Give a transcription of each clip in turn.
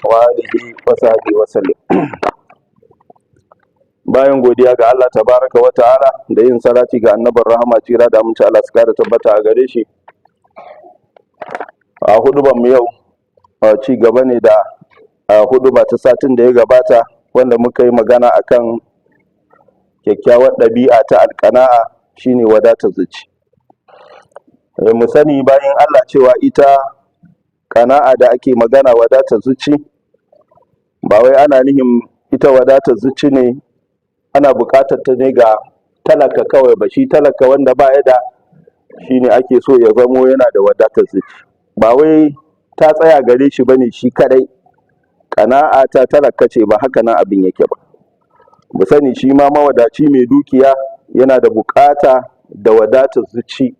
وآله وصحبه وسلم. Bayan godiya ga Allah tabaraka wa ta'ala da yin salati ga annabin rahama tsira da aminci Allah su kare tabbata a gare shi, a hudubar mu yau ci gaba ne da huduba ta satin da ya gabata, wanda muka yi magana akan kyakkyawar ɗabi'a ta alƙana'a, shine wadatar zuci. Mu sani bayan Allah cewa ita ƙana'a da ake magana, wadatar zuci, ba wai ana nihin ita wadatar zuci ne ana buƙatar ta ne ga talaka kawai ba. Shi talaka wanda ba ya da shi ne ake so ya zamo yana da wadatar zuci, ba wai ta tsaya gare shi bane shi kadai. Ƙana'a ta talaka ce, ba haka nan abin yake ba. Mu sani shi ma mawadaci mai dukiya yana da buƙata da wadatar zuci,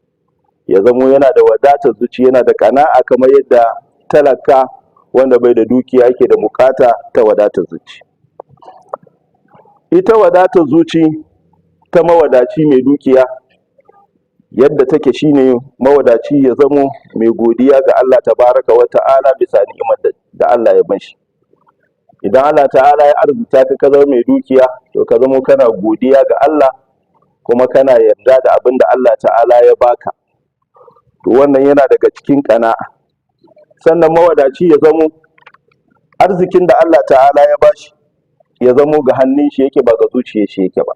ya zamo yana da wadatar zuci, yana da ƙana'a kamar yadda talaka wanda bai da dukiya yake da buƙata ta wadatar zuci. Ita wadatar zuci ta mawadaci mai dukiya yadda take shine mawadaci ya zamo mai godiya ga Allah tabaraka wa ta'ala bisa ni'imar da Allah ya bashi. Idan Allah ta'ala ya arzuta ka zama mai dukiya, to ka zamo kana godiya ga Allah kuma kana yarda da abin da Allah ta'ala ya baka. To wannan yana daga cikin ƙana'a. Sannan mawadaci ya zamo arzikin da Allah ta'ala ya bashi ya zamo ga hannun shi yake, ba ga zuciyar shi yake ba.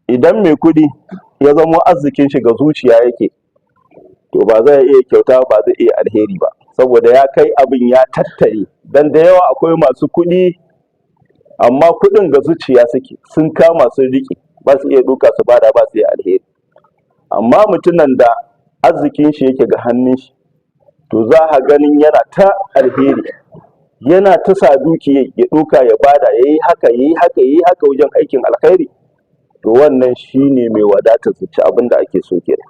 Idan mai kuɗi ya zamo arzikin shi ga zuciya yake, to ba zai iya kyauta, ba zai iya alheri ba, saboda ya kai abin ya tattare. Dan da yawa akwai masu kuɗi amma kuɗin ga zuciya suke, sun kama sun riƙe, ba su iya duka su bada, ba su iya alheri. Amma mutumin da arzikin shi yake ga hannun shi, to za a ganin yana ta alheri, yana ta sa dukiya ya duka ya bada, yayi haka yayi haka yayi haka wajen aikin alkhairi. To wannan shine mai wadatar zuci, abin da ake so kenan.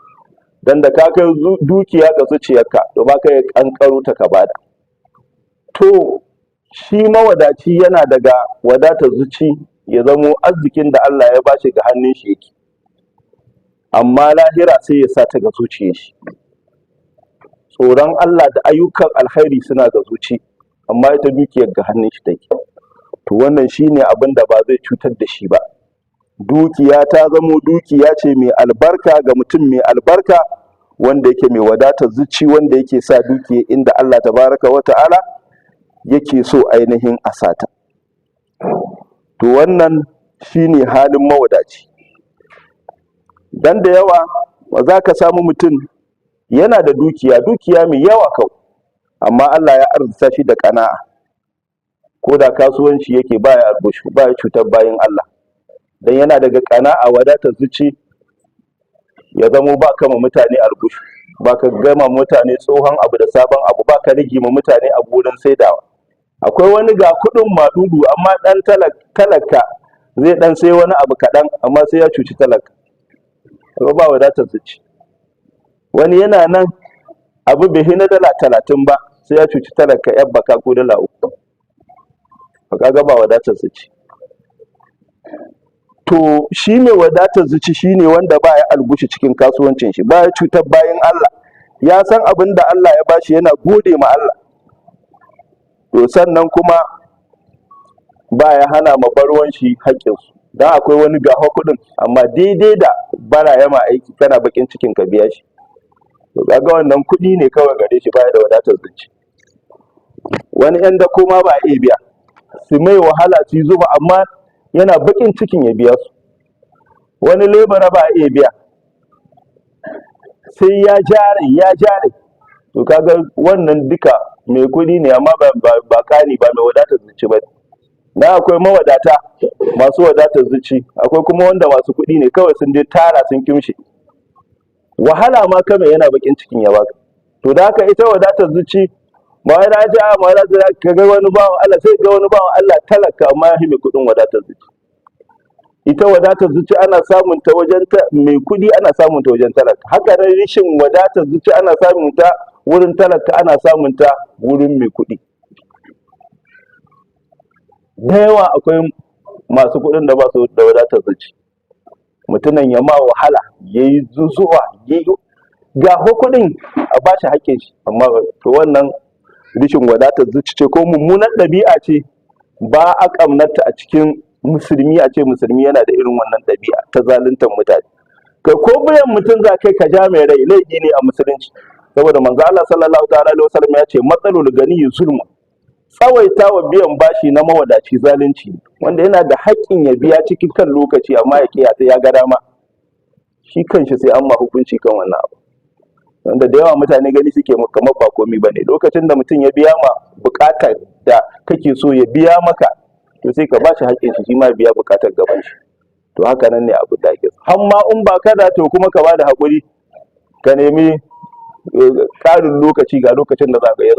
Dan da ka kai dukiya ga zuciyarka, to ba ka yi kankaro ta ka bada. To shi mawadaci yana daga wadatar zuci ya zamo arzikin da Allah ya bashi ga hannun shi yake, amma lahira sai ya sa ta ga zuciyar shi. Tsoron Allah da ayyukan alkhairi suna ga zuci, amma ita dukiyar ga hannun shi take. To wannan shine abin da ba zai cutar da shi ba. Dukiya ta zamo dukiya ce mai albarka ga mutum mai albarka, wanda yake mai wadatar zuci, wanda yake sa dukiya inda Allah tabaraka wa ta'ala yake so ainihin a sata. To wannan shine halin mawadaci. Dan da yawa za ka samu mutum yana da dukiya mai yawa kawai, amma Allah ya arzuta shi da ƙana'a. Ko da kasuwanci yake baya albushu, baya cutar bayin Allah. Dan yana daga ƙana'a wadatar zuci, ya zamo ba kama mutane albushu, ba ka gama mutane tsohon abu da sabon abu, ba ka rage ma mutane abu wurin saidawa. Akwai wani ga kuɗin maɗuɗu, amma ɗan talaka zai ɗan sai wani abu kaɗan, amma sai ya cuci talaka. Ba wadatar zuci. Wani yana nan abu bai hina dala 30 ba, sai ya cuci talaka yan baka ko dala 3. Kaga ba wadatar zuci. To shi mai wadatar zuci shine wanda ba ya algushi cikin kasuwancin shi, ba ya cutar bayan Allah, ya san abin da Allah ya bashi, yana gode ma Allah. To sannan kuma ba ya hana ma barwan shi haƙƙinsu. Dan akwai wani gaho kuɗin, amma daidai da bara yama aiki kana bakin cikin ka biya shi. To kaga wannan kuɗi ne kawai gare shi, baya da wadatar zuci. Wani ƴan dako ma ba a iya biya, su mai wahala su yi zuba, amma yana bakin cikin ya biya su. Wani lebara ba a iya biya, sai ya jare. To kaga wannan duka mai kuɗi ne, amma ba kani, ba mai wadatar zuci ba. Na akwai mawadata masu wadatar zuci, akwai kuma wanda masu kuɗi ne kawai sun dai tara sun kimshe. Wahala ma kame yana bakin cikin ya baka. To da haka ita wadatar zuci, ba wai na ji a ma ka ga wani bawan Allah, sai ga wani bawan Allah talaka amma ya mai kuɗin wadatar zuci. Ita wadatar zuci ana samun ta wajen mai kuɗi, ana samun ta wajen talaka. Haka nan rishin wadatar zuci ana samun ta wurin talaka, ana samun ta wurin mai kuɗi. Da yawa akwai masu kuɗin da ba su da wadatar zuci. Mutumin ya ma wahala, ya yi zuzuwa, ga kuɗin a ba shi haƙƙin shi, amma to wannan rishin wadatar zuci ce ko mummunar ɗabi'a ce ba a ƙamnata a cikin musulmi, a ce musulmi yana da irin wannan ɗabi'a ta zaluntar mutane. Kai ko biyan mutum za kai ka ja mai rai laifi ne a musulunci, saboda manzo Allah sallallahu ta'ala alaihi wasallam ya ce matsalul gani zulmu, tsawaita wa biyan bashi na mawadaci zalunci, wanda yana da haƙƙin ya biya cikin kan lokaci amma ya kiya sai ya ga dama, shi kanshi sai an ma hukunci kan wannan abu. Wanda da yawa mutane gani suke kamar ba komai bane, lokacin da mutum ya biya ma buƙatar da kake so ya biya maka, to sai ka bashi haƙƙin shi ma ya biya buƙatar gaban shi. To haka nan ne abu da ake so. Amma in ba kada to kuma ka bada haƙuri, ka nemi ƙarin lokaci ga lokacin da za ka yi.